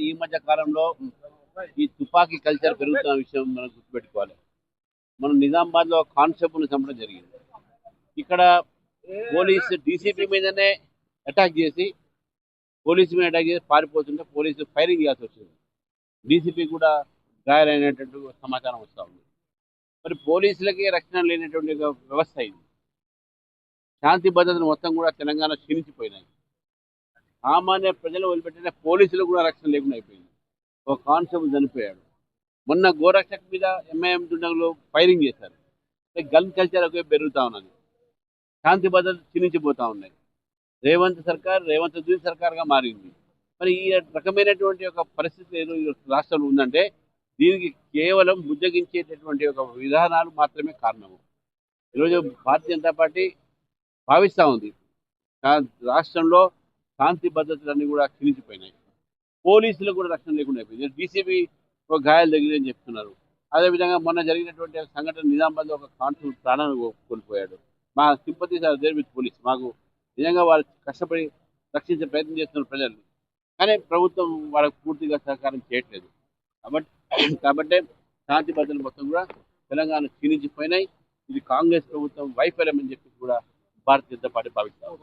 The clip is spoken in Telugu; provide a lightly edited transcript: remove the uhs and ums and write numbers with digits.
ఈ మధ్య కాలంలో ఈ తుపాకీ కల్చర్ పెరుగుతున్న విషయం మనం గుర్తుపెట్టుకోవాలి. మనం నిజామాబాద్ లో కానిస్టేబుల్ చంపడం జరిగింది. ఇక్కడ పోలీసు డీసీపీ మీదనే అటాక్ చేసి పారిపోతుంటే పోలీసు ఫైరింగ్ చేయాల్సి వచ్చింది. డీసీపీ కూడా గాయాలైనటువంటి సమాచారం వస్తూ ఉంది. మరి పోలీసులకి రక్షణ లేనటువంటి ఒక వ్యవస్థ ఇది. శాంతి భద్రతలు మొత్తం కూడా తెలంగాణ క్షీణించిపోయినాయి. సామాన్య ప్రజలు వదిలిపెట్టిన పోలీసులు కూడా రక్షణ లేకుండా అయిపోయింది. ఒక కానిస్టేబుల్ చనిపోయాడు. మొన్న గోరక్షక్ మీద ఎంఐఎం దుండగులు ఫైరింగ్ చేశారు. గన్ కల్చర్ ఎక్కువ పెరుగుతూ ఉన్నది. శాంతి భద్రతలు క్షీణించిపోతూ ఉన్నాయి. రేవంత్ రెడ్డి సర్కార్గా మారింది. మరి ఈ రకమైనటువంటి ఒక పరిస్థితి ఏదో ఈ రాష్ట్రంలో ఉందంటే దీనికి కేవలం బుజ్జగించేటటువంటి ఒక విధానాలు మాత్రమే కారణము. ఈరోజు భారతీయ జనతా పార్టీ భావిస్తూ ఉంది రాష్ట్రంలో శాంతి భద్రతలన్నీ కూడా క్షీణించిపోయినాయి. పోలీసులు కూడా రక్షణ లేకుండా అయిపోయింది. డీసీపీ ఒక గాయాలు తగిలిందని చెప్తున్నారు. అదేవిధంగా మొన్న జరిగినటువంటి సంఘటన నిజామాబాద్లో ఒక కానిస్టేబుల్ ప్రాణాన్ని కోల్పోయాడు. మా సింపతి దేర్ విత్ పోలీస్. మాకు నిజంగా వాళ్ళు కష్టపడి రక్షించే ప్రయత్నం చేస్తున్న ప్రజలు, కానీ ప్రభుత్వం వాళ్ళకు పూర్తిగా సహకారం చేయట్లేదు. కాబట్టి శాంతి భద్రతలు మొత్తం కూడా తెలంగాణ క్షీణించిపోయినాయి. ఇది కాంగ్రెస్ ప్రభుత్వం వైఫల్యం అని చెప్పి కూడా భారతీయ జనతా పార్టీ భావిస్తారు.